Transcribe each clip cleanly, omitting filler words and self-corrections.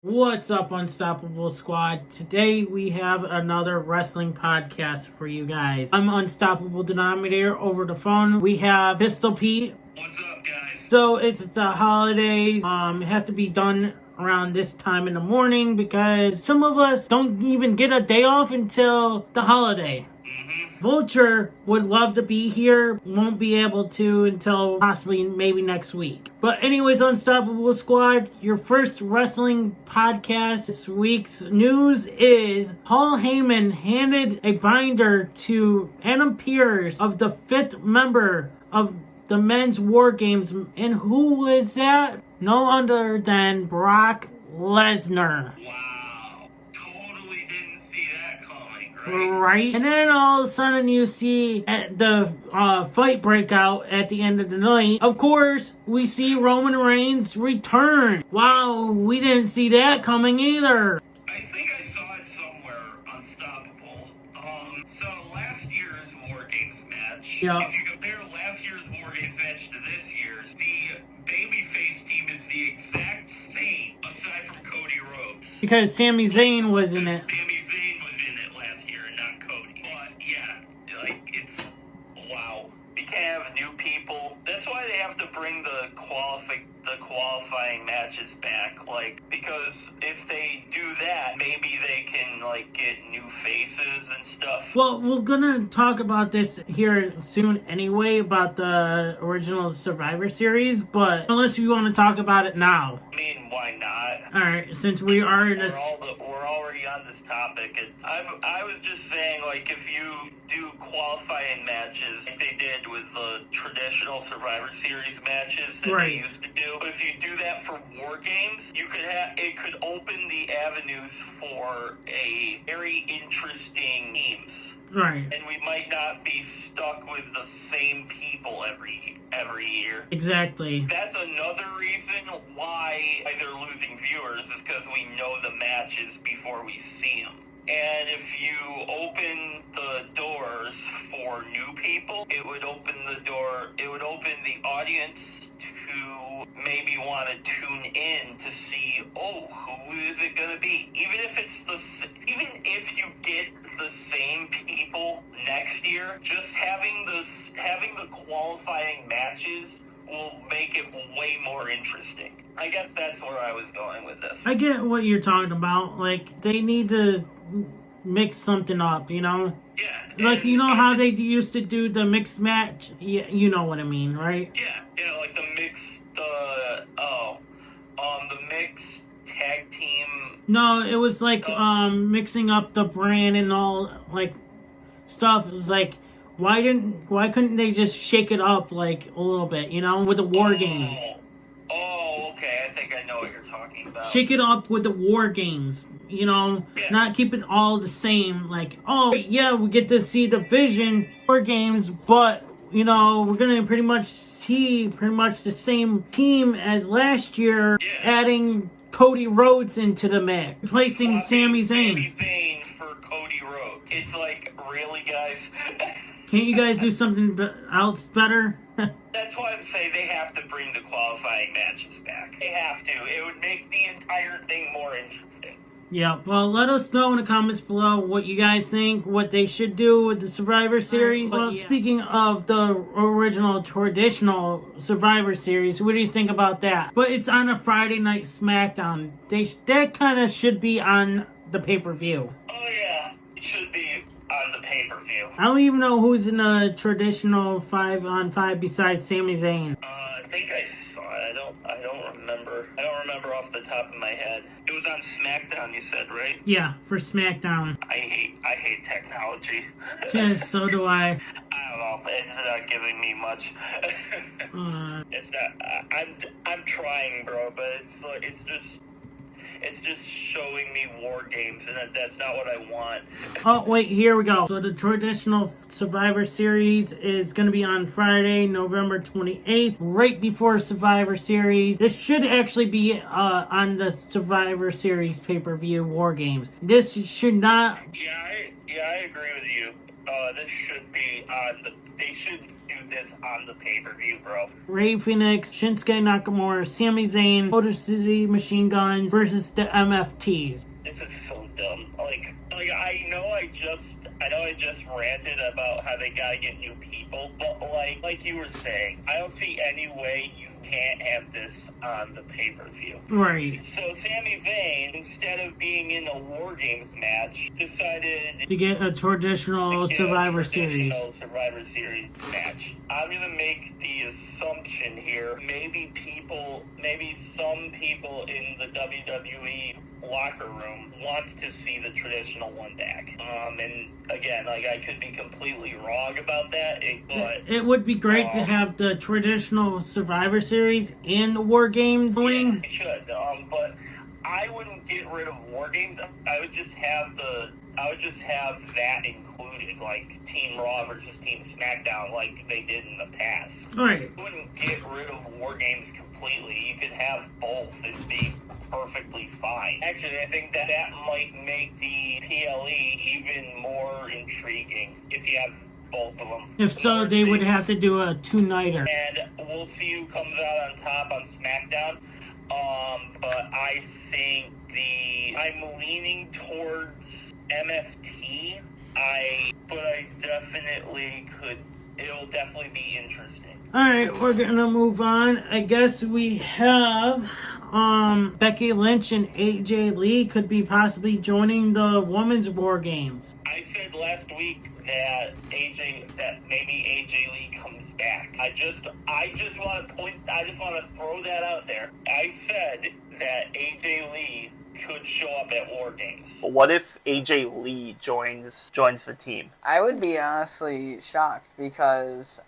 What's up, Unstoppable Squad? Today we have another wrestling podcast for you guys. I'm Unstoppable Denominator over the phone. We have Pistol Pete. What's up, guys? So it's the holidays. It have to be done around this time in the morning because some of us don't even get a day off until the holiday. Vulture would love to be here, won't be able to until possibly maybe next week. But anyways, Unstoppable Squad, your first wrestling podcast. This week's news is Paul Heyman handed a binder to Adam Pearce of the 5th member of the men's War Games. And who is that? No other than Brock Lesnar. Wow. Totally didn't see that coming, Right? And then all of a sudden you see the fight break out at the end of the night. Of course, we see Roman Reigns return. Wow, we didn't see that coming either. I think I saw it somewhere, Unstoppable. So last year's War Games match, Yeah. if you compare last year's War Games match to this year's, the babyface team is the exact same, aside from Cody Rhodes. Because Sami Zayn was in it. Sami Zayn was in it last year and not Cody. But yeah, like, it's, wow. We can't have new people. That's why they have to bring the qualifying matches back, like, because if they do that, maybe they can, like, get new faces and stuff. Well, we're gonna talk about this here soon anyway, about the original Survivor Series, but unless you want to talk about it now. I mean, why not? Alright, since we are in this... We're already on this topic, and I was just saying, like, if you do qualifying matches like they did with the traditional Survivor Series matches that they used to do, but if you do that for War Games, you could it could open the avenues for a very interesting teams. Right. And we might not be stuck with the same people every year. Exactly. That's another reason why they're losing viewers, is because we know the matches before we see them. And if you open the doors for new people, it would open the audience to maybe want to tune in to see, oh, who is it going to be? Even if you get the same people next year, just having the qualifying matches will make it way more interesting. I guess that's where I was going with this. I get what you're talking about. Like, they need to mix something up, you know? Yeah. Like, you know how they used to do the mixed match? Yeah, you know what I mean, right? Yeah, like the mixed tag team. No, it was like mixing up the brand and all, like, stuff. It was like, why couldn't they just shake it up, like, a little bit, you know, with the War Games? Oh, okay, I think I know what you're talking about. Shake it up with the War Games, you know, not keep it all the same, like, oh, yeah, we get to see the Vision War Games, but, you know, we're gonna pretty much see the same team as last year, adding Cody Rhodes into the mix, replacing Sami Zayn. Sami Zayn for Cody Rhodes. It's like, really, guys? Can't you guys do something else better? That's why I'm saying they have to bring the qualifying matches back. They have to. It would make the entire thing more interesting. Yeah, well, let us know in the comments below what you guys think, what they should do with the Survivor Series. Well, speaking of the original traditional Survivor Series, what do you think about that? But it's on a Friday night SmackDown. That kind of should be on the pay-per-view. Oh, yeah. It should be on the pay-per-view. I don't even know who's in a traditional 5-on-5 besides Sami Zayn. I think I saw it. I don't remember. I don't remember off the top of my head. It was on SmackDown, you said, right? Yeah, for SmackDown. I hate technology. Yeah, so do I. I don't know. It's not giving me much. It's not. I'm trying, bro, but it's just showing me War Games, and that's not what I want. Oh, wait, here we go. So the traditional Survivor Series is going to be on Friday, November 28th, right before Survivor Series. This should actually be on the Survivor Series pay-per-view War Games. This should not... Yeah, I agree with you. This should be on they should do this on the pay-per-view, bro. Rey Fenix, Shinsuke Nakamura, Sami Zayn, Motor City Machine Guns versus the MFTs. This is so dumb. Like I know I just ranted about how they gotta get new people, but like you were saying, I don't see any way you can't have this on the pay-per-view. Right. So Sami Zayn, instead of being in a War Games match, decided to get a traditional Survivor Series match. I'm gonna make the assumption here, maybe some people in the WWE locker room want to see the traditional one back. And again, like, I could be completely wrong about that, but it would be great to have the traditional Survivor Series and the War Games going. Yeah, it should. But I wouldn't get rid of War Games. I would just have that included, like Team Raw versus Team SmackDown, like they did in the past. Right. You wouldn't get rid of War Games completely. You could have both and be perfectly fine. Actually, I think that might make the PLE even more intriguing if you have both of them. If so, they would have to do a two-nighter. And we'll see who comes out on top on SmackDown. But I think I'm leaning towards MFT. But I definitely could. It'll definitely be interesting. Alright, we're gonna move on. I guess we have Becky Lynch and AJ Lee could be possibly joining the Women's War Games. I said last week that maybe AJ Lee comes back. I just want to throw that out there. I said that AJ Lee could show up at War Games. What if AJ Lee joins the team? I would be honestly shocked because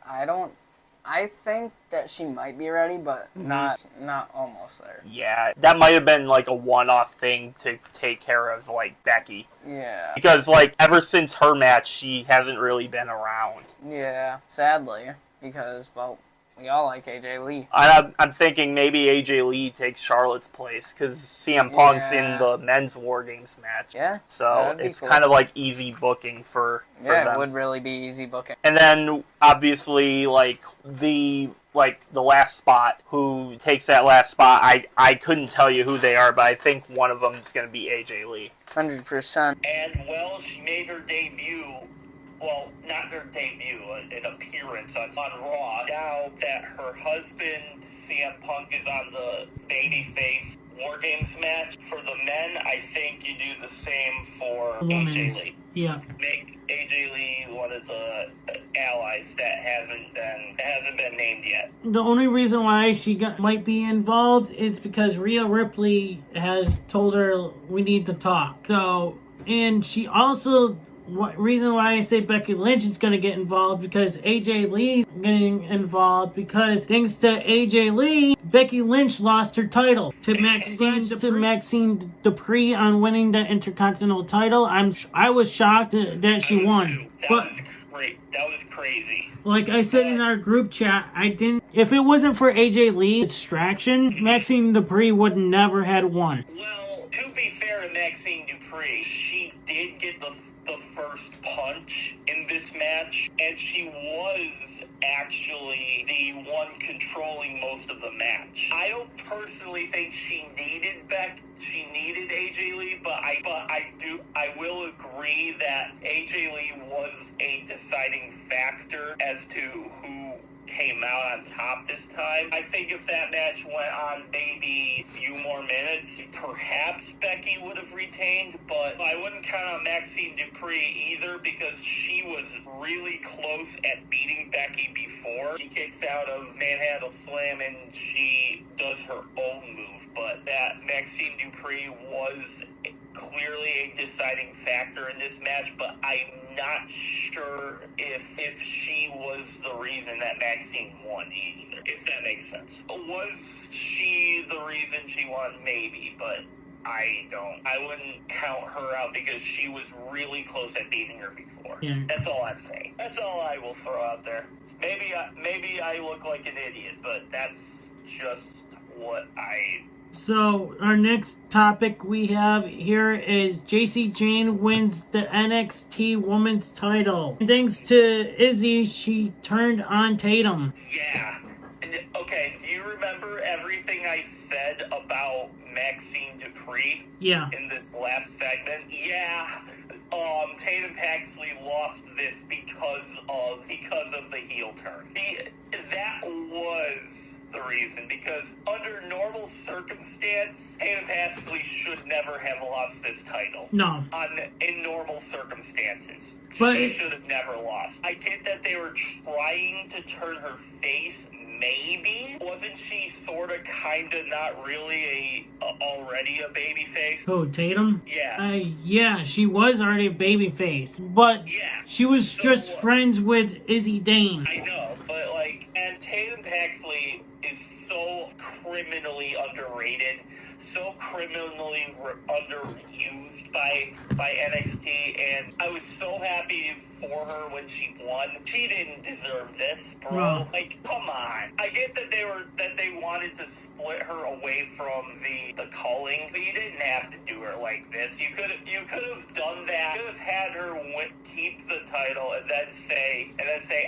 I think that she might be ready, but not almost there. Yeah, that might have been like a one-off thing to take care of like Becky. Yeah. Because like ever since her match, she hasn't really been around. Yeah, sadly, because well, we all like AJ Lee. I'm thinking maybe AJ Lee takes Charlotte's place because CM Punk's in the men's War Games match. Yeah. So it's cool. Kind of like easy booking for them. It would really be easy booking. And then obviously like the last spot, who takes that last spot, I couldn't tell you who they are, but I think one of them is going to be AJ Lee. 100%. And well, she made her debut. Well, not her debut, an appearance on Raw. Now that her husband, CM Punk, is on the babyface War Games match for the men, I think you do the same for AJ Lee. Yeah. Make AJ Lee one of the allies that hasn't been named yet. The only reason why she might be involved is because Rhea Ripley has told her we need to talk. So, and she also... reason why I say Becky Lynch is going to get involved because AJ Lee getting involved because thanks to AJ Lee, Becky Lynch lost her title to Maxine Dupre on winning the Intercontianl title. I was shocked that she won. That was great. That was crazy. Like I said in our group chat, if it wasn't for AJ Lee's distraction, Maxine Dupre would never had won. Well, to be fair to Maxine Dupre, she did get the first punch in this match, and she was actually the one controlling most of the match. I don't personally think she needed AJ Lee, but I will agree that AJ Lee was a deciding factor as to who came out on top this time. I think if that match went on maybe a few more minutes, perhaps Becky would have retained, but I wouldn't count on Maxine Dupre either because she was really close at beating Becky before. She kicks out of Manhandle Slam and she does her own move, but that Maxine Dupre was clearly a deciding factor in this match, but I'm not sure if she was the reason that Maxine won either, if that makes sense. Was she the reason she won? Maybe, but I wouldn't count her out because she was really close at beating her before. Yeah. That's all I'm saying. That's all I will throw out there. Maybe I look like an idiot, but that's just what I So, our next topic we have here is Jayce Jane wins the NXT Women's title. And thanks to Izzy, she turned on Tatum. Yeah. Okay, do you remember everything I said about Maxine Dupre? Yeah. In this last segment? Yeah. Tatum Paxley lost this because of the heel turn. That was the reason, because under normal circumstance, Tatum Paxley should never have lost this title. No. In normal circumstances. But she should have never lost. I get that they were trying to turn her face. Maybe. Wasn't she sort of kind of not really already a baby face? Oh, Tatum? Yeah. Yeah, she was already a baby face. But yeah. She was just friends with Izzy Dane. I know, but and Tatum Paxley is so criminally underrated, so criminally underused by NXT, and I was so happy for her when she won. She didn't deserve this, bro. No. Come on. I get that they wanted to split her away from the culling, but you didn't have to do her like this. You could have done that. You could have had her keep the title and then say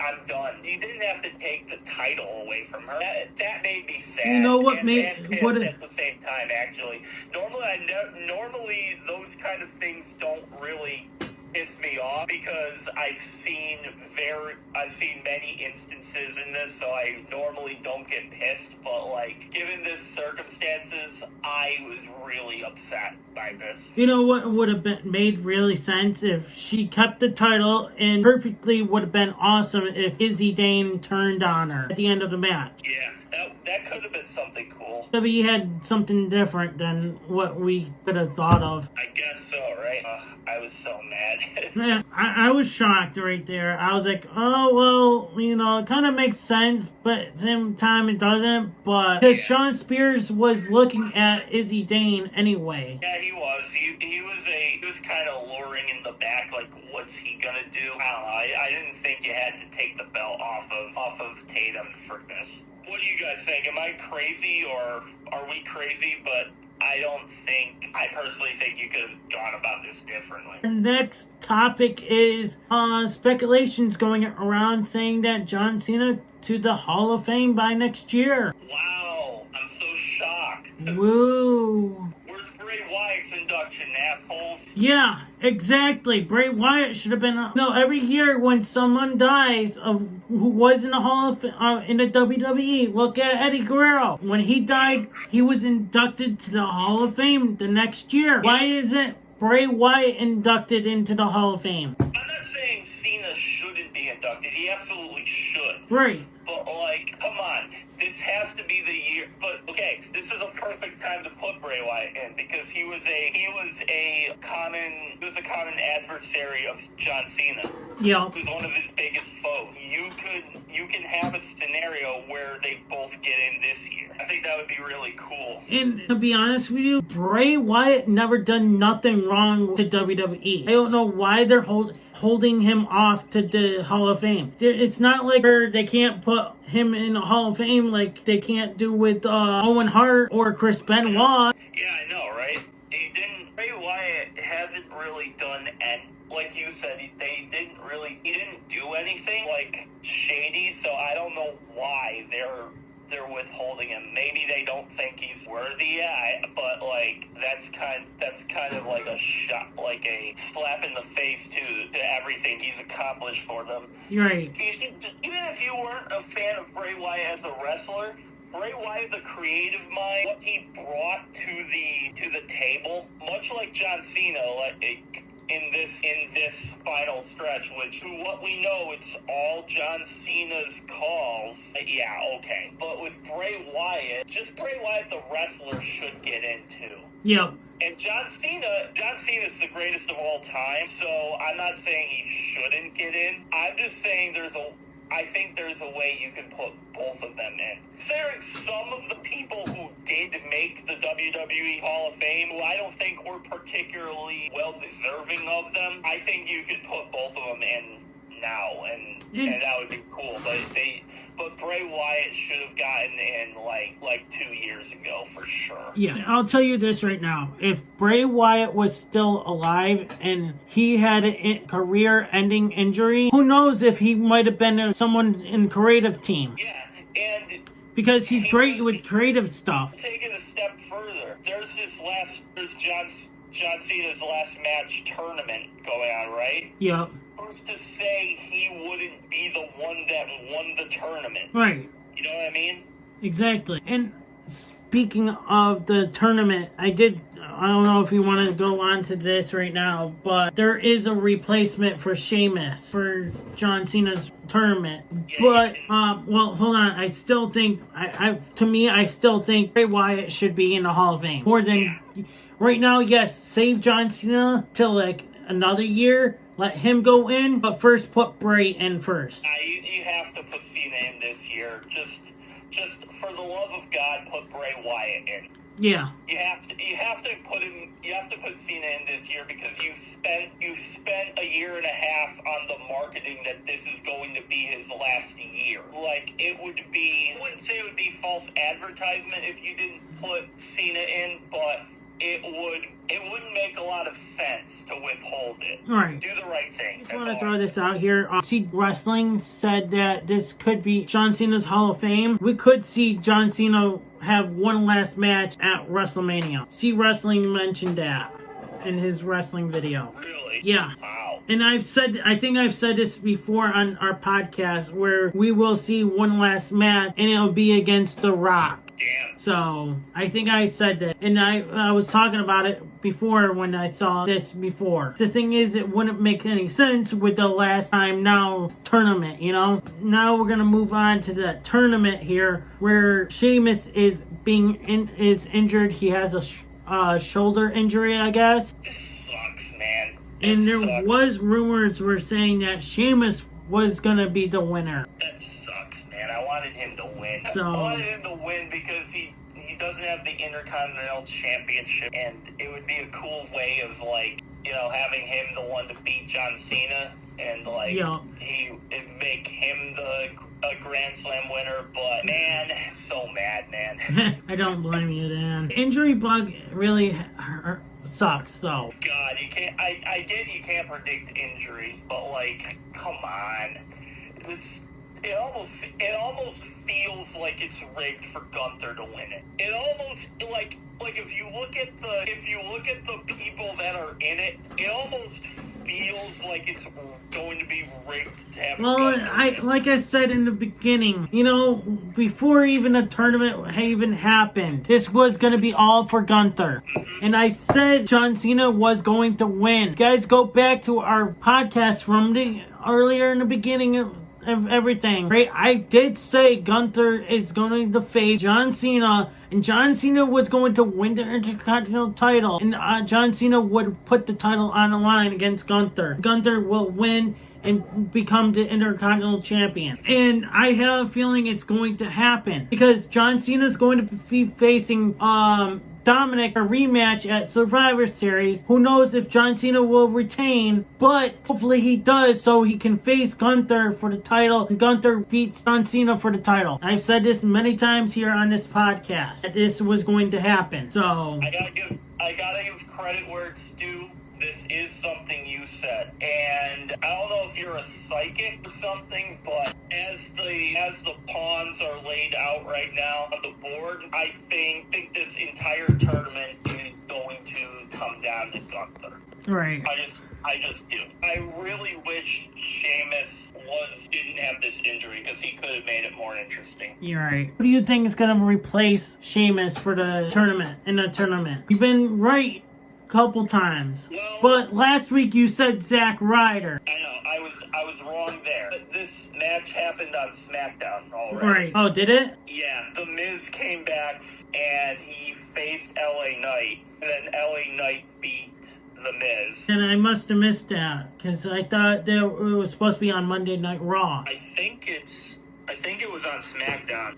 I'm done. You didn't have to take the title away from her. That made me sad. You know what and pissed what at the same time, actually. Normally those kind of things don't really piss me off, because I've seen many instances in this, so I normally don't get pissed, but given this circumstances, I was really upset by this. You know what would have made really sense if she kept the title, and perfectly would have been awesome if Izzy Dane turned on her at the end of the match. Yeah, that could have been something cool. Maybe he had something different than what we could have thought of. I guess so, right? I was so mad. Yeah, I was shocked right there. I was like, oh, well, it kind of makes sense, but at the same time it doesn't. But because Sean Spears was looking at Izzy Dane anyway. Yeah, he was. He was kind of luring in the back, what's he gonna do? I don't know. I didn't think you had to take the belt off of Tatum for this. What do you guys think? Am I crazy, or are we crazy? But I personally think you could have gone about this differently. The next topic is speculations going around saying that John Cena to the Hall of Fame by next year. Wow, I'm so shocked. Woo. Where's Bray Wyatt's induction, assholes? Yeah, exactly. Bray Wyatt should have been. Every year when someone dies of who was in the Hall of in the WWE, look at Eddie Guerrero. When he died, he was inducted to the Hall of Fame the next year. Why isn't Bray Wyatt inducted into the Hall of Fame? I'm not saying Cena shouldn't be inducted. He absolutely should. Right. But come on, this has to be the year. But okay, this is a perfect time to put Bray Wyatt in, because he was a common adversary of John Cena. Yeah. Who's one of his biggest foes. You can have a scenario where they both get in this year. I think that would be really cool. And to be honest with you, Bray Wyatt never done nothing wrong to WWE. I don't know why they're holding him off to the Hall of Fame. It's not like they can't put him in the Hall of Fame like they can't do with Owen Hart or Chris Benoit. Yeah, I know, right? Bray Wyatt hasn't really done like you said, he didn't do anything shady, so I don't know why they're withholding him. Maybe they don't think he's worthy, but that's kind of like a shot, like a slap in the face to everything he's accomplished for them. You're right. Even if you weren't a fan of Bray Wyatt as a wrestler, Bray Wyatt, the creative mind, what he brought to the table, much like John Cena, in this final stretch, which, to what we know, it's all John Cena's calls. Yeah, okay. But with Bray Wyatt, just Bray Wyatt, the wrestler, should get in too. Yep. And John Cena's the greatest of all time, so I'm not saying he shouldn't get in. I'm just saying I think there's a way you can put both of them in. Considering some of the people who did make the WWE Hall of Fame, who I don't think were particularly well deserving of them, I think you could put both of them in now, and that would be cool. But Bray Wyatt should have gotten in like 2 years ago for sure. Yeah, I'll tell you this right now. If Bray Wyatt was still alive and he had a career-ending injury, who knows if he might have been someone in creative team. Yeah, and because he's great with creative stuff. Take it a step further. There's John Cena's last match tournament going on, right? Yeah. Who's to say he wouldn't be the one that won the tournament? Right. You know what I mean? Exactly. And speaking of the tournament, I don't know if you want to go on to this right now, but there is a replacement for Sheamus for John Cena's tournament. Yeah, but, well, hold on. I still think, I still think Bray Wyatt should be in the Hall of Fame. More than, right now, yes, save John Cena till like another year. Let him go in, but first put Bray in first. You have to put Cena in this year. Just for the love of God, put Bray Wyatt in. Yeah. You have to put Cena in this year because you spent a year and a half on the marketing that this is going to be his last year. Like I wouldn't say it would be false advertisement if you didn't put Cena in, but it wouldn't make a lot of sense to withhold it. Right. Do the right thing. I just want to throw this out here. See, Wrestling said that this could be John Cena's Hall of Fame. We could see John Cena have one last match at WrestleMania. See, Wrestling mentioned that in his wrestling video. Really? Yeah. Wow. And I think I've said this before on our podcast where we will see one last match and it'll be against The Rock. Damn. So, I think I said that. And I was talking about it before when I saw this before. The thing is, it wouldn't make any sense with the last time now tournament, you know? Now we're going to move on to the tournament here where Sheamus is injured. He has a shoulder injury, I guess. This sucks, man. And there was rumors were saying that Sheamus was going to be the winner. That sucks, man. I wanted him to win. So, I wanted him to win because he doesn't have the Intercontinental Championship, and it would be a cool way of, like, you know, having him the one to beat John Cena, and, like, it'd make him a Grand Slam winner, but, man, so mad, man. I don't blame you, Dan. Injury bug really sucks, though. God, you can't, I get you can't predict injuries, but, like, come on. It almost feels like it's rigged for Gunther to win it. It almost like if you look at the people that are in it, it almost feels like it's going to be rigged to have Gunther. Like I said in the beginning, you know, before even a tournament even happened, this was going to be all for Gunther. Mm-hmm. And I said John Cena was going to win. You guys, go back to our podcast from earlier in the beginning of everything, right? I did say Gunther is going to face John Cena, and John Cena was going to win the Intercontinental title, and John Cena would put the title on the line against Gunther. Gunther will win and become the Intercontinental Champion. And I have a feeling it's going to happen because John Cena is going to be facing Dominic a rematch at Survivor Series. Who knows if John Cena will retain, but hopefully he does so he can face Gunther for the title and Gunther beats John Cena for the title. I've said this many times here on this podcast that this was going to happen. So I gotta give credit where it's due. This is something you said, and I don't know if you're a psychic or something, but as the pawns are laid out right now on the board, I think this entire tournament is going to come down to Gunther. Right. I just do. I really wish Sheamus didn't have this injury because he could have made it more interesting. You're right. Who do you think is going to replace Sheamus for the tournament? In the tournament, you've been right couple times. Well, but last week you said Zack Ryder. I know, I was wrong there. But this match happened on SmackDown already. Right. Oh, did it? Yeah. The Miz came back and he faced LA Knight. And then LA Knight beat The Miz. And I must have missed that because I thought it was supposed to be on Monday Night Raw. I think it was on SmackDown.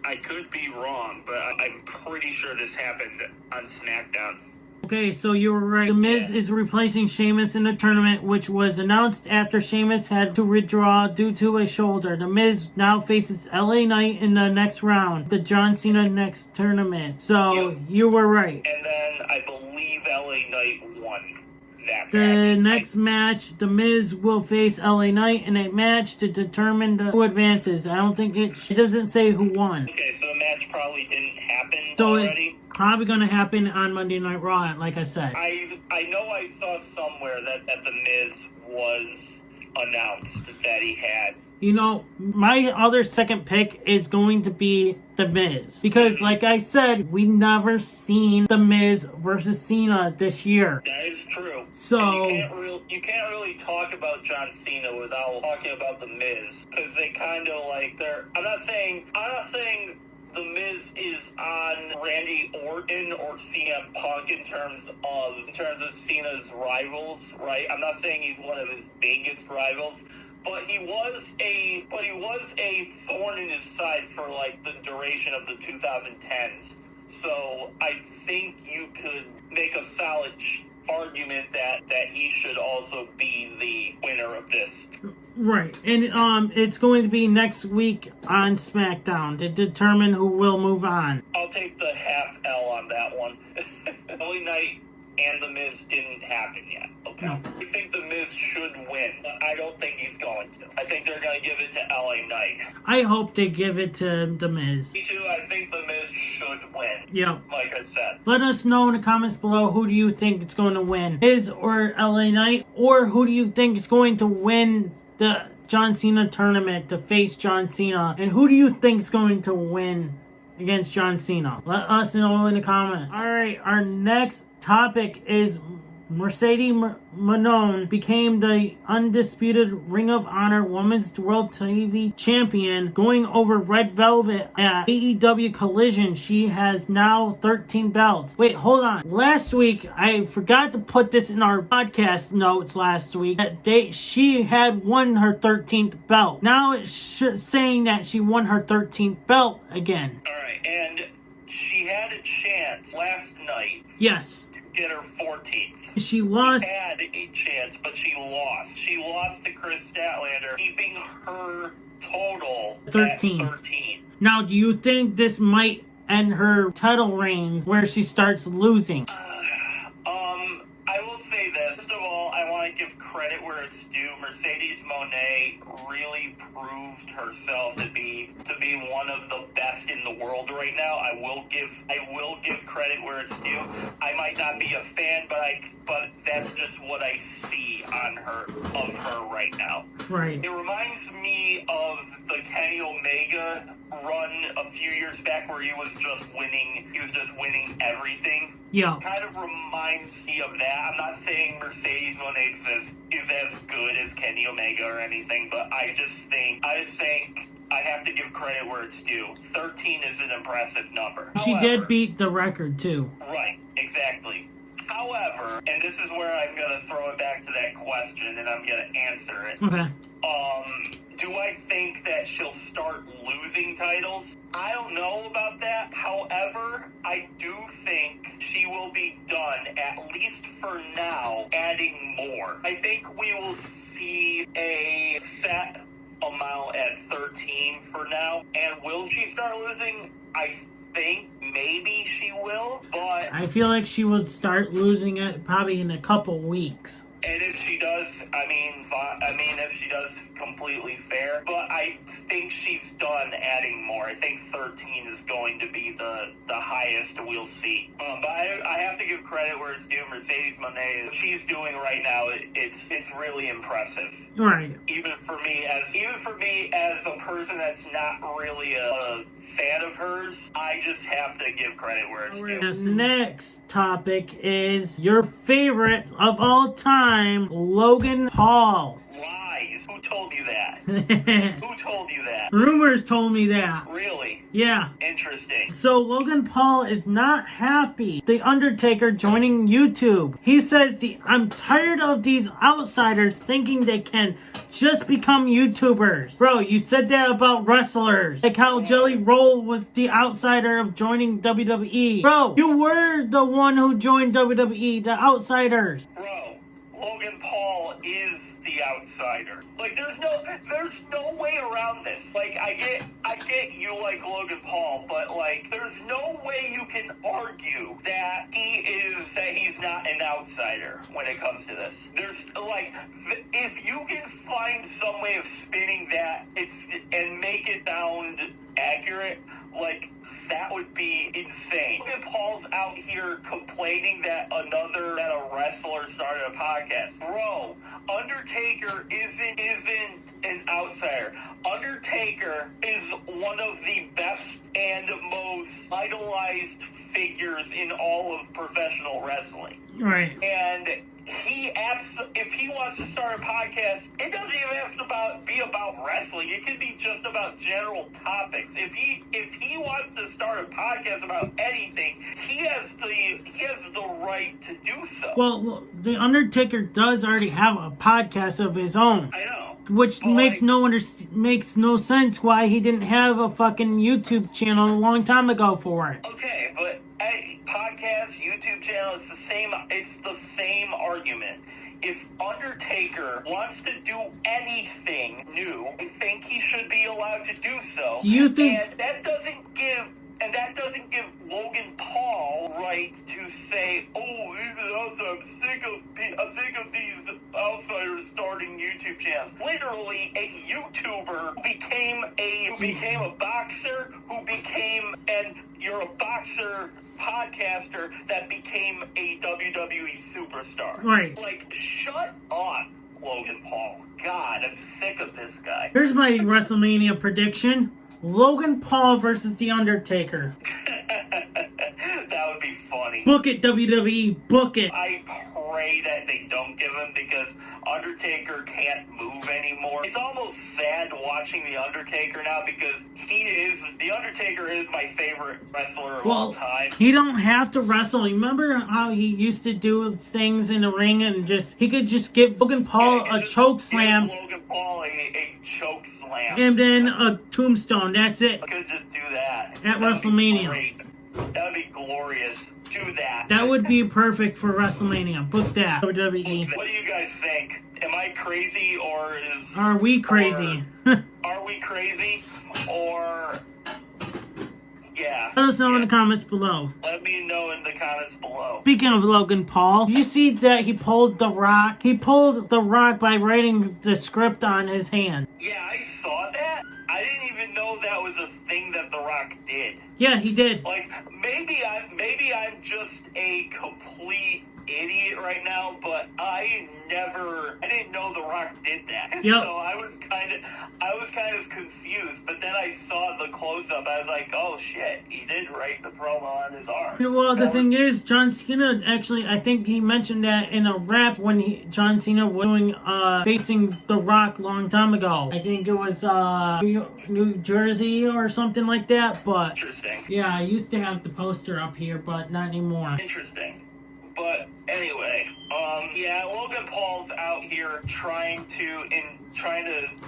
I could be wrong, but I'm pretty sure this happened on SmackDown. Okay, so you were right. The Miz is replacing Sheamus in the tournament, which was announced after Sheamus had to withdraw due to a shoulder. The Miz now faces LA Knight in the next round, the John Cena next tournament. So you were right. And then I believe LA Knight won that match. The next match, The Miz will face LA Knight in a match to determine who advances. I don't think it doesn't say who won. Okay, so the match probably didn't happen So already. it's probably going to happen on Monday Night Raw, like I said. I know I saw somewhere that The Miz was announced that he had. You know, my other second pick is going to be The Miz. Because, like I said, we never seen The Miz versus Cena this year. That is true. So you can't really talk about John Cena without talking about The Miz. Because they kind of like, I'm not saying The Miz is on Randy Orton or CM Punk in terms of Cena's rivals, right? I'm not saying he's one of his biggest rivals, but he was a thorn in his side for like the duration of the 2010s. So I think you could make a solid argument that he should also be the winner of this. right, and it's going to be next week on SmackDown to determine who will move on. I'll take the half L on that one. LA Knight and The Miz didn't happen yet. Okay. No. I think The Miz should win, but I don't think he's going to. I think they're going to give it to LA Knight. I hope they give it to The Miz. Me too. I think The Miz should win. Yep. Like I said. Let us know in the comments below, who do you think is going to win? Miz or LA Knight? Or who do you think is going to win the John Cena tournament to face John Cena? And who do you think is going to win against John Cena? Let us know in the comments. Alright, our next topic is Mercedes Mone became the undisputed Ring of Honor Women's World TV Champion, going over Red Velvet at AEW Collision. She has now 13 belts. Wait, hold on. Last week, I forgot to put this in our podcast notes last week, that she had won her 13th belt. Now it's saying that she won her 13th belt again. Alright, and she had a chance last night. Yes. Get her 14th. She lost. She had a chance, but she lost. She lost to Chris Statlander, keeping her total 13. at 13. Now, do you think this might end her title reign where she starts losing? I will say this. First of all, I want to give credit where it's due. Mercedes Moné really proved herself to be one of the best in the world right now. I will give credit where it's due. I might not be a fan, but that's just what I see of her right now. Right. It reminds me of the Kenny Omega run a few years back where he was just winning everything. Yeah. Kind of reminds me of that. I'm not saying Mercedes Moné is as good as Kenny Omega or anything, but I just think I have to give credit where it's due. 13 is an impressive number. She did beat the record too. Right, exactly. However, and this is where I'm going to throw it back to that question and I'm going to answer it. Okay. Do I think that she'll start losing titles? I don't know about that. However, I do think she will be done, at least for now, adding more. I think we will see a set amount at 13 for now. And will she start losing? I think maybe she will, but I feel like she would start losing it probably in a couple weeks. And if she does, I mean, if she does, completely fair. But I think she's done adding more. I think 13 is going to be the highest we'll see. But I have to give credit where it's due. Mercedes Moné, what she's doing right now, it's really impressive. Right. Even for me as a person that's not really a fan of hers, I just have to give credit where it's due. This next topic is your favorite of all time, Logan Paul. Lies. Who told you that? Who told you that? Rumors told me that. Really? Yeah. Interesting. So Logan Paul is not happy The Undertaker joining YouTube. He says, I'm tired of these outsiders thinking they can just become YouTubers. Bro, you said that about wrestlers. Like how Jelly Roll was the outsider of joining WWE. Bro, you were the one who joined WWE, the outsiders. Bro, Logan Paul is the outsider. Like, there's no way around this. Like, I get you like Logan Paul, but like, there's no way you can argue that he's not an outsider when it comes to this. There's like, if you can find some way of spinning that and make it sound accurate, like, that would be insane. Logan Paul's out here complaining that a wrestler started a podcast. Bro, Undertaker isn't an outsider. Undertaker is one of the best and most idolized figures in all of professional wrestling. Right. And if he wants to start a podcast, it doesn't even have to be about wrestling. It could be just about general topics. If he wants to start a podcast about anything, he has the right to do so. Well, The Undertaker does already have a podcast of his own. I know. Which makes no sense why he didn't have a fucking YouTube channel a long time ago for it. Okay, but podcast, YouTube channel, it's the same argument. If Undertaker wants to do anything new, I think he should be allowed to do so. Do you think? And that doesn't give Logan Paul right to say, "Oh, I'm sick of these outsiders starting YouTube channels." Literally, a YouTuber who became a boxer, and you're a boxer podcaster that became a WWE superstar. Right. Like, shut up, Logan Paul. God, I'm sick of this guy. Here's my WrestleMania prediction. Logan Paul versus The Undertaker. That would be funny. Book it, WWE. Book it. I pray that they don't give him, because Undertaker can't move anymore. It's almost sad watching The Undertaker now, because The Undertaker is my favorite wrestler of all time. He don't have to wrestle. Remember how he used to do things in the ring and he could just give Logan Paul a choke slam. Logan Paul a choke slam. And then a tombstone. That's it. I could just do that. At WrestleMania. Great. That would be glorious. Do that. That would be perfect for WrestleMania. Book that. WWE. What do you guys think? Am I crazy, or Are we crazy? Are we crazy? Or... yeah. Let us know in the comments below. Let me know in the comments below. Speaking of Logan Paul, did you see that he pulled The Rock? He pulled The Rock by writing the script on his hand. Yeah, I saw that. I didn't even know that was a thing that The Rock did. Yeah, he did. Like, maybe I'm just a complete idiot right now, but I didn't know The Rock did that. Yep. So I was kind of confused, but then I saw the close-up. I was like, oh shit, he did write the promo on his arm. Well, the thing is, John Cena actually, I think he mentioned that in a rap when John Cena was doing, facing The Rock a long time ago. I think it was, New Jersey or something like that, but... Interesting. Yeah, I used to have the poster up here, but not anymore. Interesting. But anyway, yeah, Logan Paul's out here trying to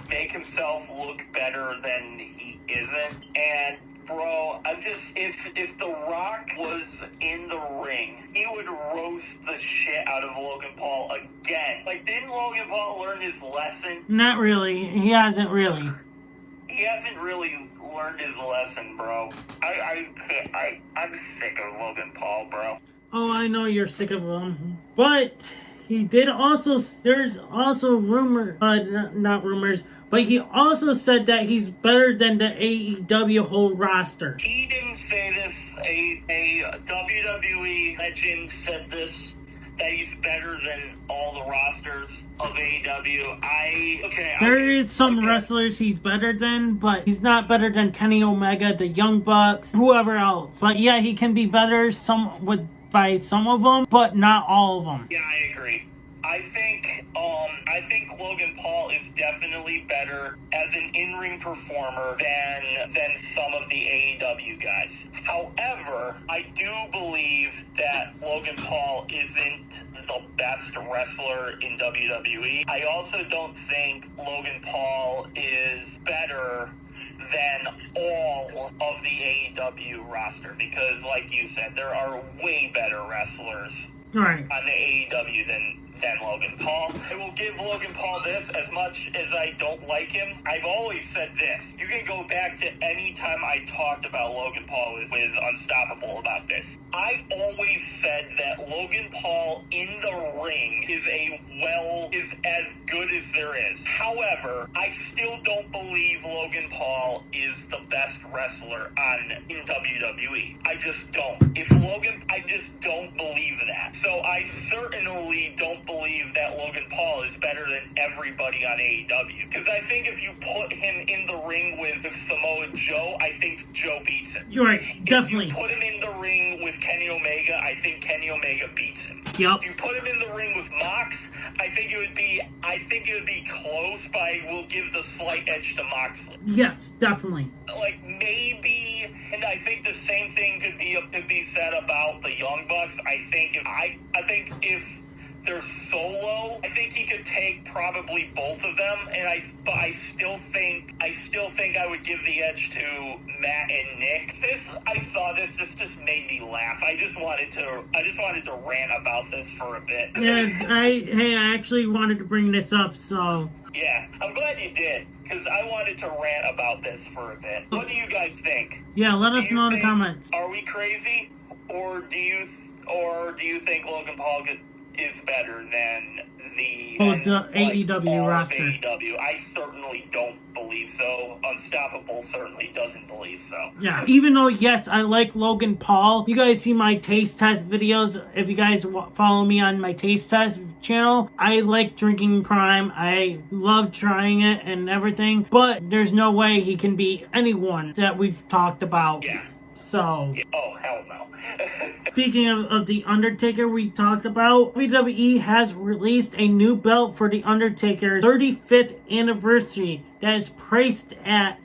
make himself look better than he isn't. And bro, if The Rock was in the ring, he would roast the shit out of Logan Paul again. Like, didn't Logan Paul learn his lesson? Not really. He hasn't really. He hasn't really learned his lesson, bro. I'm sick of Logan Paul, bro. Oh, I know you're sick of him. But he did also, there's also not rumors, but he also said that he's better than the AEW whole roster. He didn't say this. A WWE legend said this, that he's better than all the rosters of AEW. There is some wrestlers he's better than, but he's not better than Kenny Omega, the Young Bucks, whoever else. But yeah, he can be better by some of them, but not all of them. Yeah, I agree. I think Logan Paul is definitely better as an in-ring performer than some of the AEW guys. However, I do believe that Logan Paul isn't the best wrestler in WWE. I also don't think Logan Paul is better than all of the AEW roster because, like you said, there are way better wrestlers Right. on the AEW than Logan Paul. I will give Logan Paul this, as much as I don't like him. I've always said this. You can go back to any time I talked about Logan Paul with Unstoppable about this. I've always said that Logan Paul in the ring is as good as there is. However, I still don't believe Logan Paul is the best wrestler in WWE. I just don't. I just don't believe that. So I certainly don't believe that Logan Paul is better than everybody on AEW. Because I think if you put him in the ring with Samoa Joe, I think Joe beats him. You're right, definitely. If you put him in the ring with Kenny Omega, I think Kenny Omega beats him. Yep. If you put him in the ring with Mox, I think it would be close, but I will give the slight edge to Moxley. Yes, definitely. Like maybe, and I think the same thing could be said about the Young Bucks. I think if they're solo, I think he could take probably both of them, but I still think I would give the edge to Matt and Nick. I saw this just made me laugh. I just wanted to rant about this for a bit. Yeah, I actually wanted to bring this up, so. Yeah, I'm glad you did, because I wanted to rant about this for a bit. What do you guys think? Yeah, let us know in the comments. Are we crazy, or do you think Logan Paul is better than the AEW roster? AEW. I certainly don't believe so. Unstoppable certainly doesn't believe so. Yeah, even though, yes, I like Logan Paul. You guys see my taste test videos. If you guys follow me on my taste test channel, I like drinking Prime. I love trying it and everything. But there's no way he can beat anyone that we've talked about. Yeah. So. Yeah. Oh, hell no. Speaking of The Undertaker we talked about, WWE has released a new belt for The Undertaker's 35th anniversary that is priced at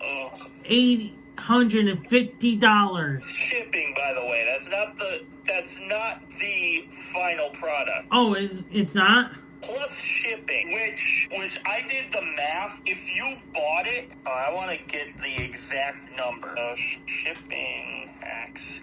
$850. Shipping, by the way, that's not the final product. Oh, it's not? Plus shipping, which I did the math. If you bought it, I want to get the exact number. Shipping tax.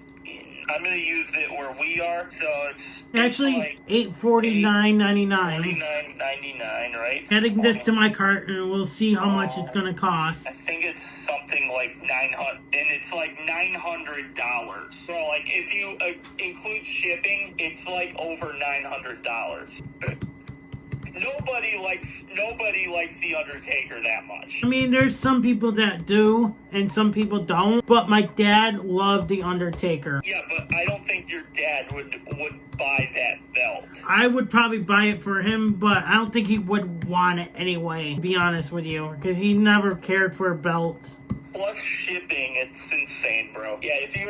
I'm going to use it where we are, so it's actually like $849.99. $49.99, right? Adding this to my cart, and we'll see how much it's going to cost. I think it's something like $900, and it's like $900. So, like, if you include shipping, it's like over $900. Nobody likes The Undertaker that much. I mean, there's some people that do, and some people don't. But my dad loved The Undertaker. Yeah, but I don't think your dad would buy that belt. I would probably buy it for him, but I don't think he would want it anyway, to be honest with you. Because he never cared for belts. Plus shipping, it's insane, bro. Yeah, if you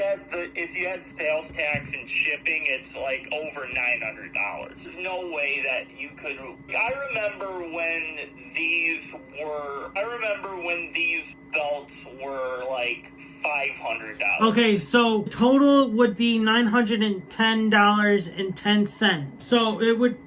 had sales tax and shipping, it's like over $900. There's no way that you could. I remember when these belts were like $500. Okay, so total would be $910.10. So it would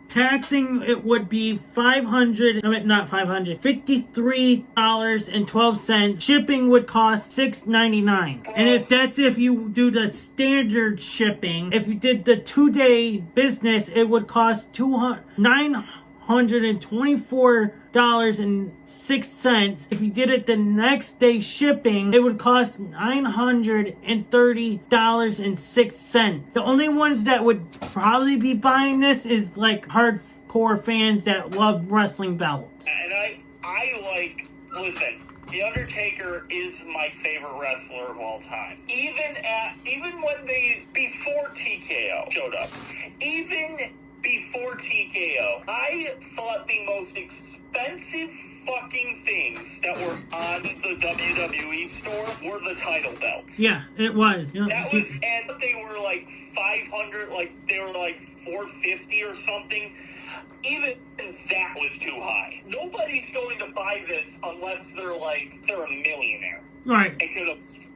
be $53.12. Shipping would cost $6.99. And if you do the standard shipping, if you did the 2-day business, it would cost $924.06. If you did it the next day shipping, it would cost $930.06. The only ones that would probably be buying this is like hardcore fans that love wrestling belts. And listen, The Undertaker is my favorite wrestler of all time. Even when before TKO showed up, even before TKO, I thought the most expensive fucking things that were on the WWE store were the title belts. Yeah, it was. And they were like $500, like they were like $450 or something. even that was too high. Nobody's going to buy this unless they're a millionaire. Right.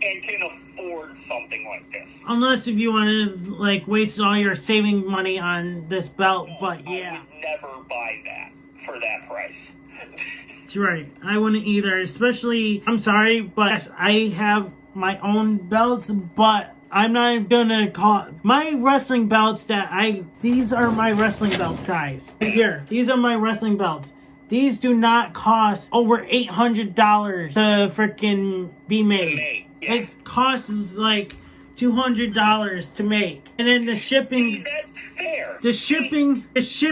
And can afford something like this. Unless if you want to, like, waste all your saving money on this belt, but yeah. I would never buy that for that price. That's right. I wouldn't either, especially, I'm sorry, but yes, I have my own belts, but I'm not gonna call my wrestling belts these are my wrestling belts, guys. Right here. These are my wrestling belts. These do not cost over $800 to freaking be made. Yeah. It costs like $200 to make. And then the shipping... That's fair. The shipping is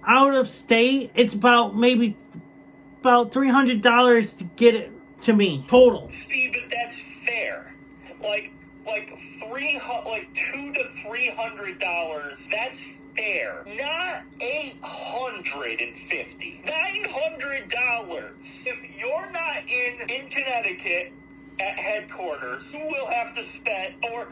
out of state. It's about $300 to get it to me. Total. See, but that's fair. Like $200 to $300, that's fair. Not $850. $900. If you're not in Connecticut at headquarters, you will have to spend, or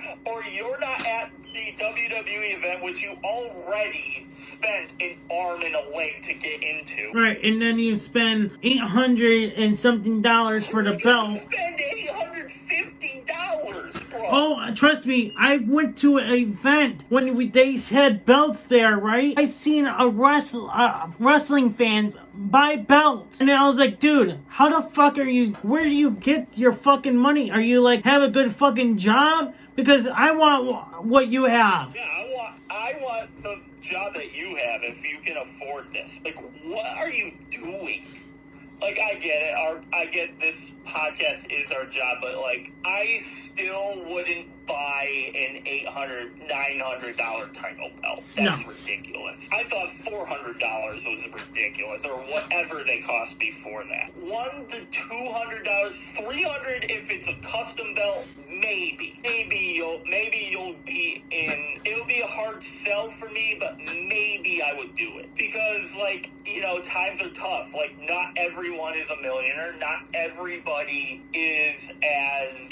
you're not at the WWE event, which you already spent an arm and a leg to get into. Right, and then you spend $800 and something for the belt. Spend $850, bro. Oh, trust me, I went to an event when they had belts there, right? I seen wrestling fans buy belts. And I was like, dude, how the fuck where do you get your fucking money? Are you like, have a good fucking job? Because I want what you have. Yeah, I want the job that you have if you can afford this. Like, what are you doing? Like, I get it. I get this podcast is our job, but, like, I still wouldn't buy an $800, $900 title belt. That's ridiculous. I thought $400 was ridiculous, or whatever they cost before that. $100 to $200, $300 if it's a custom belt. Maybe you'll be in. It'll be a hard sell for me, but maybe I would do it because, like, you know, times are tough. Like, not everyone is a millionaire. Not everybody is as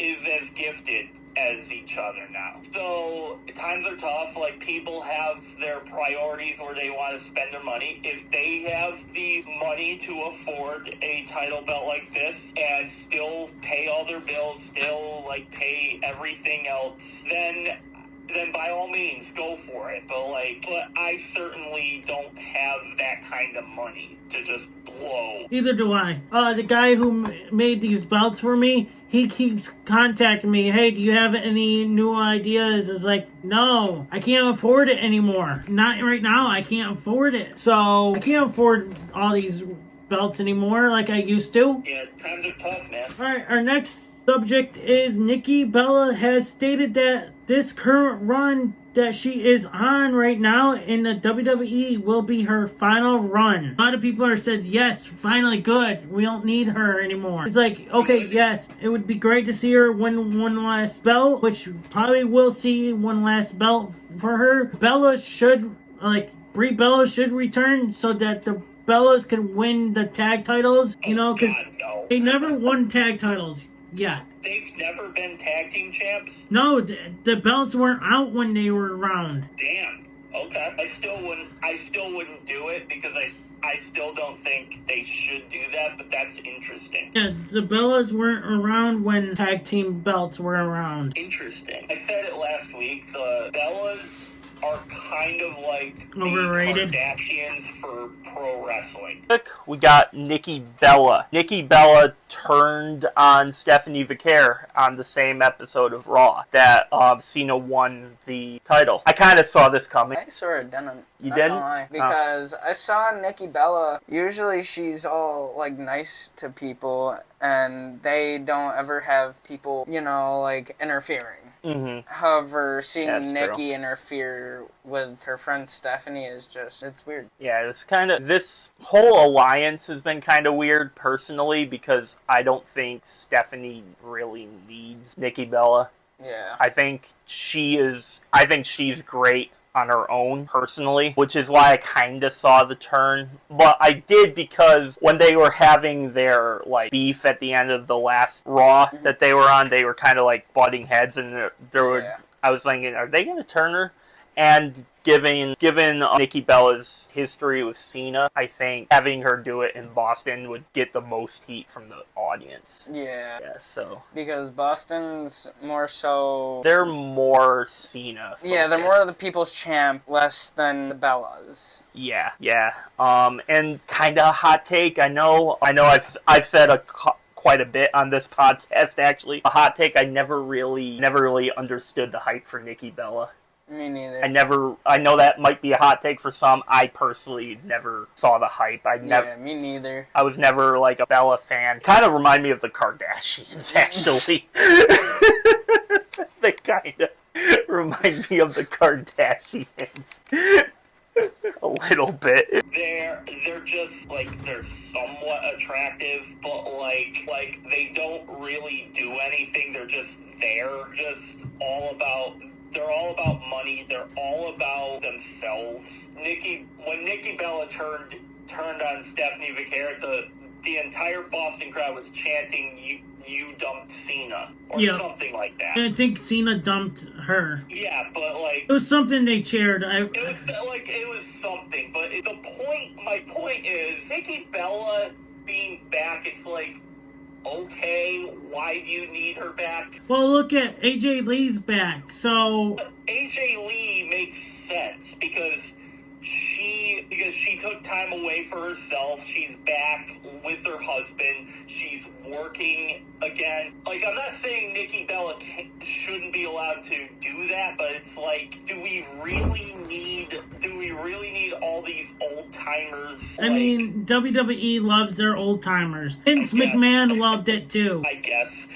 gifted as each other now. So times are tough. Like, people have their priorities where they want to spend their money. If they have the money to afford a title belt like this and still pay all their bills, still like pay everything else, then by all means go for it. But I certainly don't have that kind of money to just blow. Neither do I. The guy who made these belts for me, he keeps contacting me. Hey, do you have any new ideas? It's like, no, I can't afford it anymore. Not right now. I can't afford it. So I can't afford all these belts anymore like I used to. Yeah, times are tough, man. All right, our next subject is Nikki Bella has stated that this current run that she is on right now in the WWE will be her final run. A lot of people are said, yes, finally, good. We don't need her anymore. It's like, okay, yes, it would be great to see her win one last belt, which probably will see one last belt for her. Brie Bella should return so that the Bellas can win the tag titles, you know, because they never won tag titles. Yeah. They've never been tag team champs? No, the belts weren't out when they were around. Damn. Okay. I still wouldn't do it because I still don't think they should do that, but that's interesting. Yeah, the Bellas weren't around when tag team belts were around. Interesting. I said it last week, the Bellas are kind of like overrated. The Kardashians for pro wrestling. We got Nikki Bella. Nikki Bella turned on Stephanie Vaquer on the same episode of Raw that Cena won the title. I kind of saw this coming. I sort of didn't. You didn't? Because I saw Nikki Bella. Usually she's all like nice to people, and they don't ever have people, you know, like interfering. Mm-hmm. However, seeing Nikki true. interfere with her friend Stephanie is just, it's weird. Yeah, this whole alliance has been kind of weird personally because I don't think Stephanie really needs Nikki Bella. Yeah. I think she's great on her own, personally, which is why I kind of saw the turn. But I did because when they were having their, like, beef at the end of the last Raw that they were on, they were kind of, like, butting heads, and I was thinking, are they going to turn her? And given Nikki Bella's history with Cena, I think having her do it in Boston would get the most heat from the audience. Yeah. Yeah, so. Because Boston's more so... They're more Cena focused. Yeah, they're more of the people's champ, less than the Bellas. Yeah. And kind of a hot take. I know I've said quite a bit on this podcast, actually. A hot take, I never really understood the hype for Nikki Bella. Me neither. I know that might be a hot take for some. I personally never saw the hype. Yeah, me neither. I was never like a Bella fan. Kind of remind me of the Kardashians, actually. They kind of remind me of the Kardashians. A little bit. They're just like, they're somewhat attractive, but like they don't really do anything. They're just there. They're all about money. They're all about themselves. When Nikki Bella turned on Stephanie Vaquer, the entire Boston crowd was chanting, "You dumped Cena," or something like that. I think Cena dumped her. Yeah, but like, it was something they cheered. It was something. But my point is, Nikki Bella being back, it's like, okay, why do you need her back? Well, look at AJ Lee's back, so... AJ Lee makes sense because she took time away for herself. She's back with her husband. She's working again. Like, I'm not saying Nikki Bella shouldn't be allowed to do that, but it's like, do we really need all these old timers? I mean, WWE loves their old timers. Vince McMahon loved it too. I guess.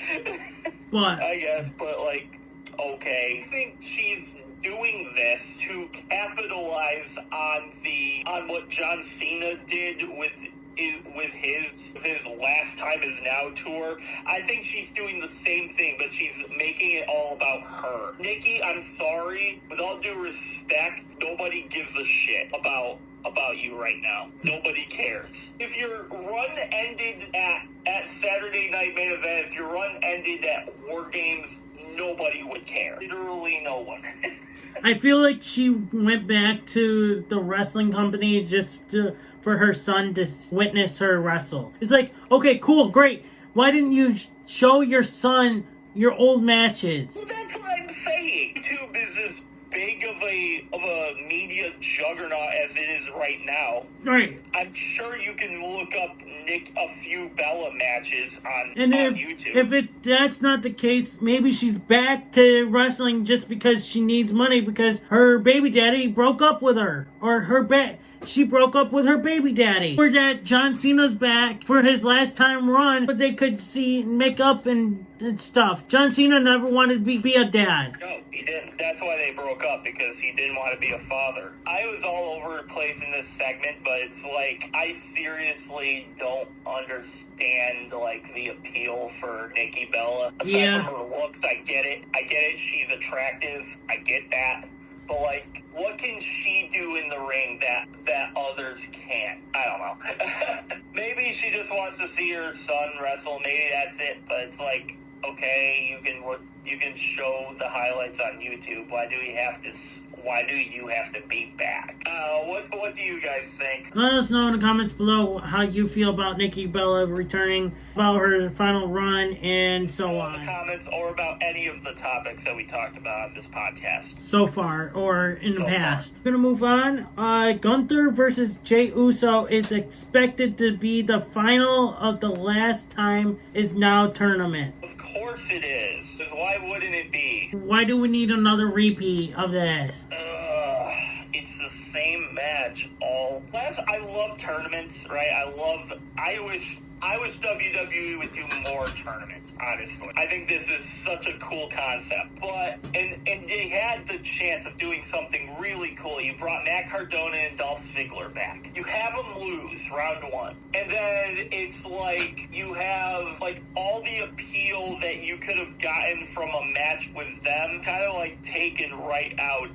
What? I guess, but like, okay. I think she's doing this to capitalize on what John Cena did with his Last Time Is Now tour. I think she's doing the same thing, but she's making it all about her. Nikki, I'm sorry, with all due respect, nobody gives a shit about you right now. Nobody cares. If your run ended at Saturday Night Main Event, if your run ended at War Games, nobody would care. Literally no one. I feel like she went back to the wrestling company for her son to witness her wrestle. It's like, okay, cool, great. Why didn't you show your son your old matches? Well, that's what I'm saying. YouTube is as big of a media juggernaut as it is right now. Right. I'm sure you can look up a few Bella matches on YouTube. If that's not the case, maybe she's back to wrestling just because she needs money because her baby daddy broke up with her. Or she broke up with her baby daddy. Or that John Cena's back for his last time run, but they could make up and stuff. John Cena never wanted to be a dad. No, he didn't. That's why they broke up, because he didn't want to be a father. I was all over the place in this segment, but it's like, I seriously don't understand, like, the appeal for Nikki Bella. Aside from her looks, I get it. She's attractive. I get that. But, like, what can she do in the ring that others can't? I don't know. Maybe she just wants to see her son wrestle. Maybe that's it. But it's like, okay, you can show the highlights on YouTube. Why do you have to be back? What do you guys think? Let us know in the comments below how you feel about Nikki Bella returning, about her final run, and so on. In the comments, or about any of the topics that we talked about on this podcast. So far, or in the past. We're going to move on. Gunther versus Jey Uso is expected to be the final of the Last Time Is Now tournament. Of course it is. Because why wouldn't it be? Why do we need another repeat of this? It's the same match I love tournaments, right? I wish WWE would do more tournaments, honestly. I think this is such a cool concept. But, and they had the chance of doing something really cool. You brought Matt Cardona and Dolph Ziggler back. You have them lose round one. And then it's like, you have like all the appeal that you could have gotten from a match with them kind of like taken right out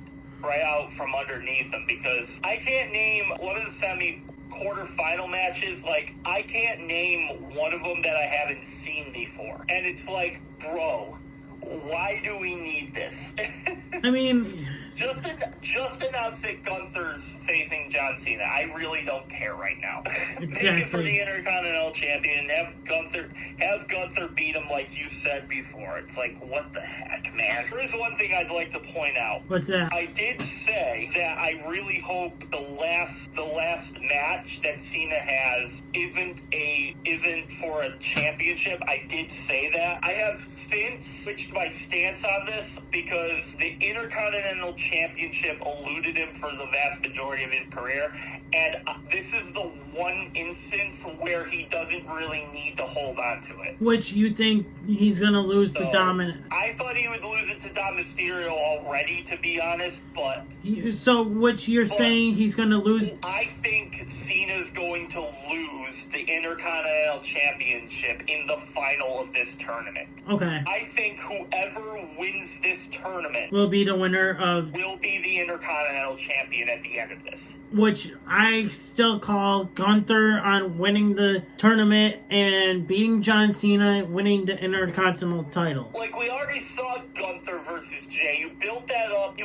from underneath them, because I can't name one of the quarterfinal matches. Like, I can't name one of them that I haven't seen before. And it's like, bro, why do we need this? I mean, Just announce that Gunther's facing John Cena. I really don't care right now. Exactly. Make it for the Intercontinental Champion. Have Gunther beat him like you said before. It's like, what the heck, man? There is one thing I'd like to point out. What's that? I did say that I really hope the last match that Cena has isn't for a championship. I did say that. I have since switched my stance on this because the Intercontinental Championship eluded him for the vast majority of his career, and this is the one instance where he doesn't really need to hold on to it. Which you think he's gonna lose to Dominic? I thought he would lose it to Dom Mysterio already, to be honest, but... So what you're saying he's gonna lose? I think Cena's going to lose the Intercontinental Championship in the final of this tournament. Okay. I think whoever wins this tournament will be the winner of... will be the Intercontinental Champion at the end of this. Which I still call Gunther on winning the tournament and beating John Cena, winning the Intercontinental title. Like, we already saw Gunther versus Jay. You built that up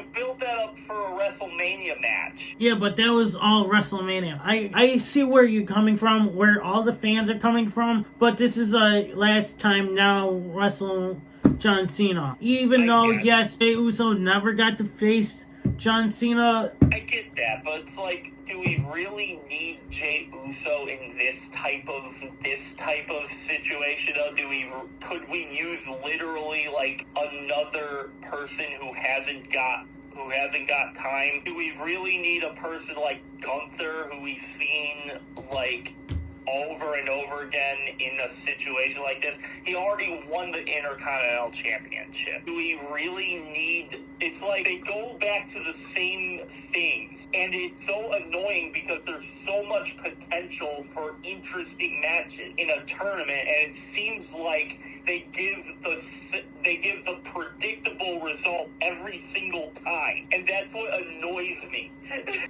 for a WrestleMania match. Yeah, but that was all WrestleMania. I see where you're coming from, where all the fans are coming from, but this is a last time now wrestle John Cena. Even though, yes, Jey Uso never got to face John Cena. I get that, but it's like, do we really need Jey Uso in this type of situation? Though, could we use literally like another person who hasn't got time? Do we really need a person like Gunther, who we've seen like over and over again in a situation like this? He already won the Intercontinental Championship. Do we really need... It's like they go back to the same things, and it's so annoying because there's so much potential for interesting matches in a tournament, and it seems like they give the predictable result every single time, and that's what annoys me.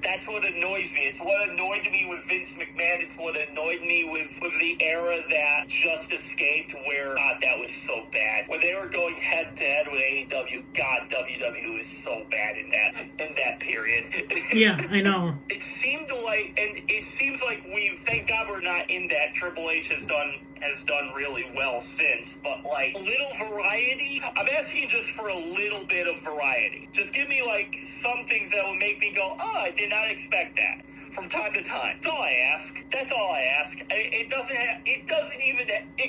That's what annoys me. It's what annoyed me with Vince McMahon. It's what annoyed me with the era that just escaped, where God, that was so bad. When they were going head to head with AEW, God, WWE was so bad in that period. Yeah, I know. It seemed like, and it seems like thank God we're not in that. Triple H has done really well since, but like a little variety. I'm asking just for a little bit of variety. Just give me like some things that will make me go, oh, I did not expect that. From time to time. That's all I ask. That's all I ask. It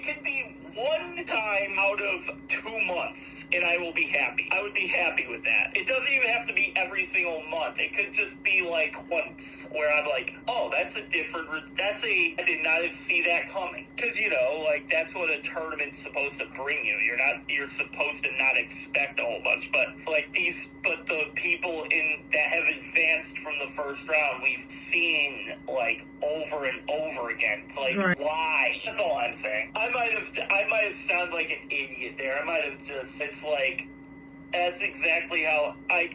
could be one time out of 2 months, and I will be happy. I would be happy with that. It doesn't even have to be every single month. It could just be like once, where I'm like, oh, I did not see that coming. Because, like, that's what a tournament's supposed to bring you. You're supposed to not expect a whole bunch, but the people that have advanced from the first round, we've seen, like, over and over again. It's like, right. Why? That's all I'm saying. I might have sounded like an idiot there. I might have just... It's like... That's exactly how I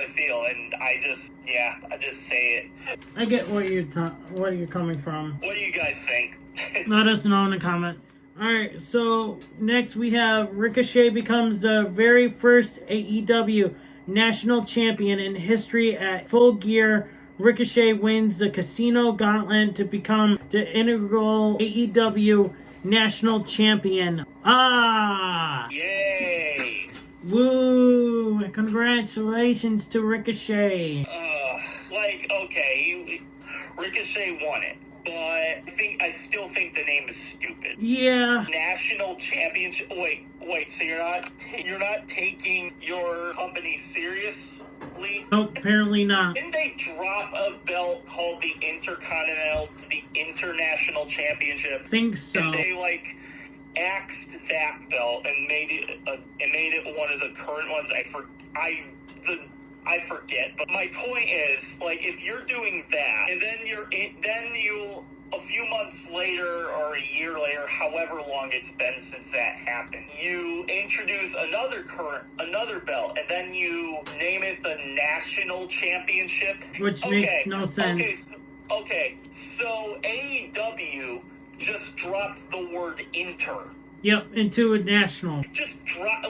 feel, and I just say it. I get where you're coming from. What do you guys think? Let us know in the comments. Alright, so next we have Ricochet becomes the very first AEW national champion in history at Full Gear. Ricochet wins the Casino Gauntlet to become the inaugural AEW national champion. Ah! Yay! Woo! Congratulations to Ricochet. Okay, Ricochet won it, but I still think the name is stupid. Yeah. National championship. Wait. So you're not taking your company seriously? Nope, apparently not. Didn't they drop a belt called the International Championship? Think so. And they axed that belt and made it one of the current ones. I forget, but my point is, if you're doing that, and then you a few months later or a year later, however long it's been since that happened, you introduce another belt, and then you name it the National Championship, which makes no sense. Okay, so AEW just dropped the word inter. Yep, into a national. Just drop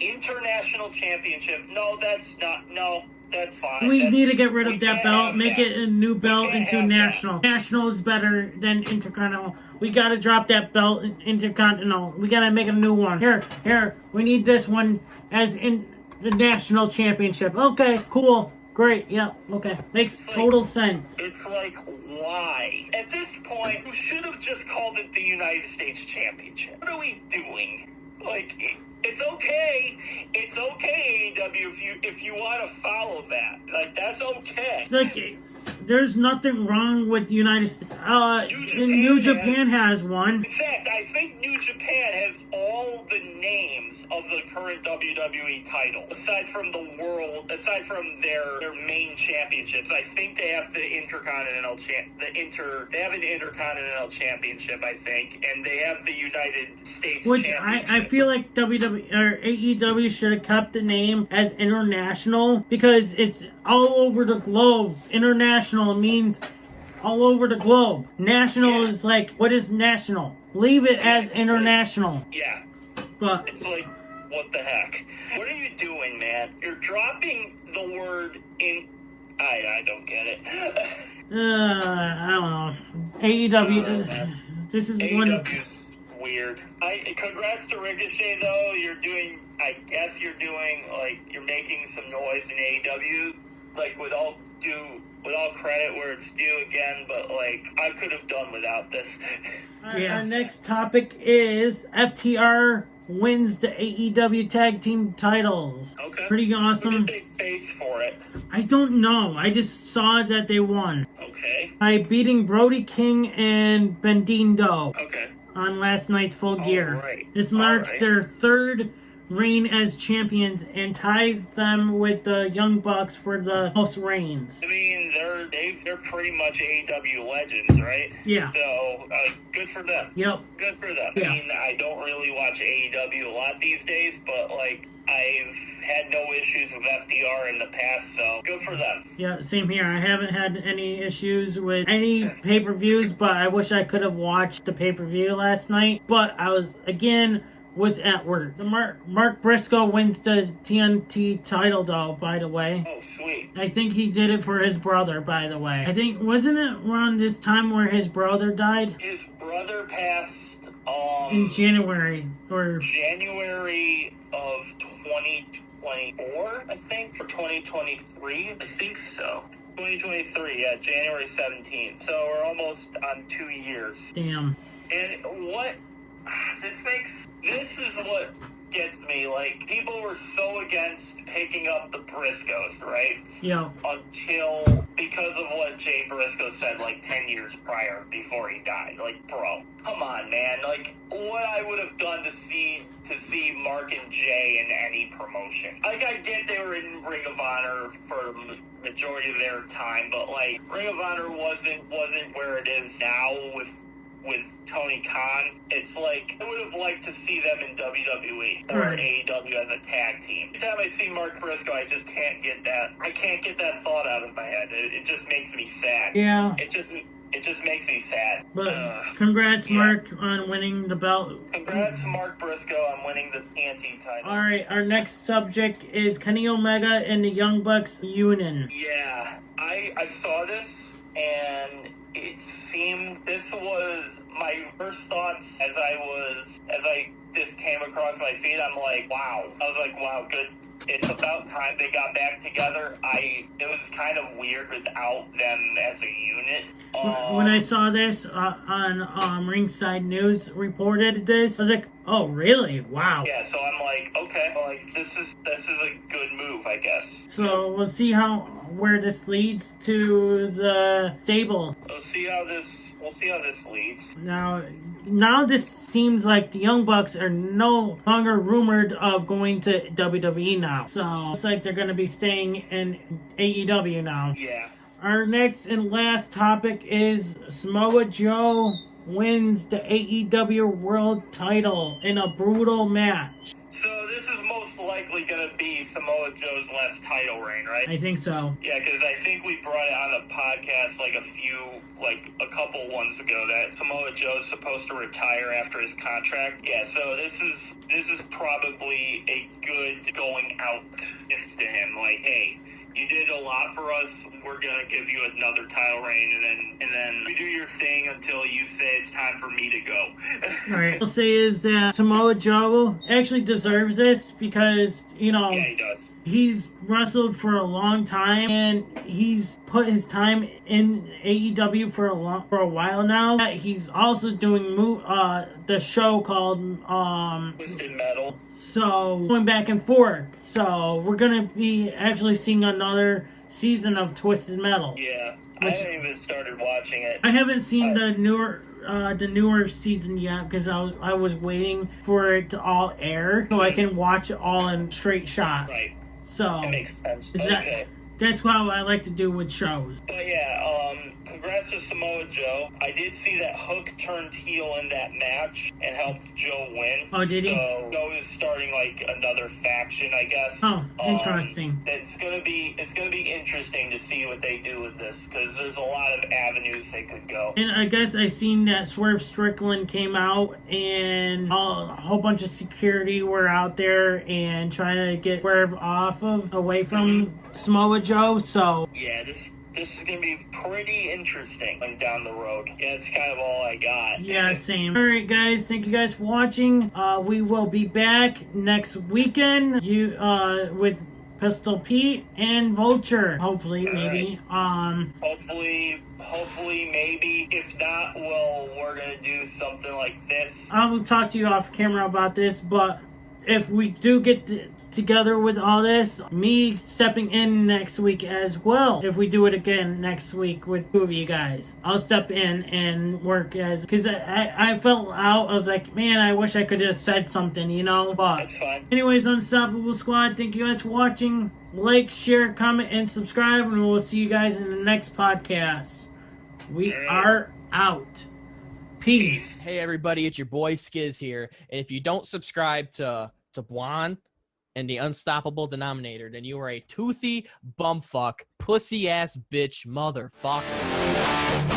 International Championship. No, that's not. No, that's fine. We That's, need to get rid we of that can't belt, have make that. it a new belt can't into have national. National is better than Intercontinental. We gotta drop that belt in Intercontinental. We gotta make a new one. Here, we need this one as in the national championship. Okay, cool. Great, yeah, okay. Makes total sense. It's like, why? At this point, you should have just called it the United States Championship. What are we doing? Like, it's okay. It's okay, AEW, if you want to follow that. Like, that's okay. Like, there's nothing wrong with United States. New Japan has one. In fact, I think New Japan has all the names of the current WWE title, aside from their main championships. I think they have the Intercontinental they have an Intercontinental Championship, I think, and they have the United States Which Championship. I feel like AEW should have kept the name as International because it's all over the globe. International means all over the globe. National is like, what is national? Leave it as international. Yeah. But it's like, what the heck? What are you doing, man? You're dropping the word in... I don't get it. I don't know. AEW, this is one... AEW's weird. Congrats to Ricochet, though. I guess you're making some noise in AEW. Like, with all credit where it's due again, but like, I could have done without this. Our next topic is FTR wins the AEW tag team titles. Okay. Pretty awesome. Who did they face for it? I don't know. I just saw that they won. Okay. By beating Brody King and Bandido. Okay. On last night's Full Gear. Right. This marks their third reign as champions and ties them with the Young Bucks for the most reigns. I mean, they're pretty much AEW legends, right? Yeah. So, good for them. Yep. Good for them. Yeah. I mean, I don't really watch AEW a lot these days, but like, I've had no issues with FTR in the past, so good for them. Yeah, same here. I haven't had any issues with any pay-per-views, but I wish I could have watched the pay-per-view last night. But I was at work. The Mark Briscoe wins the TNT title, though, by the way. Oh, sweet. I think he did it for his brother, by the way. I think, wasn't it around this time where his brother died? His brother passed, in January, or... January of 2024, I think, for 2023. I think so. 2023, yeah, January 17th. So we're almost on 2 years. Damn. And what... This is what gets me. Like, people were so against picking up the Briscoes, right? Yeah. Because of what Jay Briscoe said, like, 10 years prior, before he died. Like, bro, come on, man. Like, what I would have done to see Mark and Jay in any promotion. Like, I get they were in Ring of Honor for the majority of their time, but, like, Ring of Honor wasn't where it is now with Tony Khan. It's like, I would have liked to see them in WWE or AEW as a tag team. Every time I see Mark Briscoe, I just can't get that. I can't get that thought out of my head. It just makes me sad. Yeah. It just makes me sad. But congrats, Mark, on winning the belt. Congrats, Mark Briscoe, on winning the TNT title. All right, our next subject is Kenny Omega and the Young Bucks union. Yeah, I saw this, and this was my first thoughts as this came across my feed. I'm like, wow. I was like, wow, good. It's about time they got back together. It was kind of weird without them as a unit. When I saw this on Ringside News reported this, I was like, oh, really? Wow. Yeah, so I'm like, okay, like this is a good move, I guess. So we'll see where this leads to the stable. We'll see how this leads. Now this seems like the Young Bucks are no longer rumored of going to WWE now. So it's like they're going to be staying in AEW now. Yeah. Our next and last topic is Samoa Joe wins the AEW World title in a brutal match. So this is most likely likely going to be Samoa Joe's last title reign, right? I think so. Yeah, because I think we brought it on a podcast a couple ones ago that Samoa Joe's supposed to retire after his contract. Yeah, so this is probably a good going out gift to him. Like, hey, you did a lot for us. We're gonna give you another title reign, and then you do your thing until you say it's time for me to go. All right. I'll say is that Samoa Joe actually deserves this because Yeah, he does. he's wrestled for a long time and he's put his time in AEW for a while now. He's also doing the show called Twisted Metal. So going back and forth. So we're gonna be actually seeing another season of Twisted Metal. Yeah, I haven't even started watching it. I haven't seen the newer season yet because I was waiting for it to all air so I can watch it all in straight shot. Right. So That makes sense. Okay. That's what I like to do with shows. But yeah, congrats to Samoa Joe. I did see that Hook turned heel in that match and helped Joe win. Oh, did he? So Joe is starting like another faction, I guess. Oh, interesting. It's gonna be interesting to see what they do with this because there's a lot of avenues they could go. And I guess I seen that Swerve Strickland came out and a whole bunch of security were out there and trying to get Swerve away from Samoa Joe. So yeah, this is gonna be pretty interesting down the road. Yeah, that's kind of all I got. Yeah, same. All right, guys. Thank you guys for watching. We will be back next weekend. With Pistol Pete and Vulture. Hopefully, maybe. Right. Hopefully, maybe. If not, well, we're gonna do something like this. I will talk to you off camera about this, but if we do get together with all this, me stepping in next week as well. If we do it again next week with two of you guys, I'll step in and work because I felt out. I was like, man, I wish I could have said something, but that's fine. Anyways, Unstoppable Squad, thank you guys for watching. Like, share, comment, and subscribe, and we'll see you guys in the next podcast. We are out. Peace. Hey everybody, it's your boy Skiz here, and if you don't subscribe to Blonde and the Unstoppable Denominator, then you are a toothy bumfuck, pussy ass bitch motherfucker.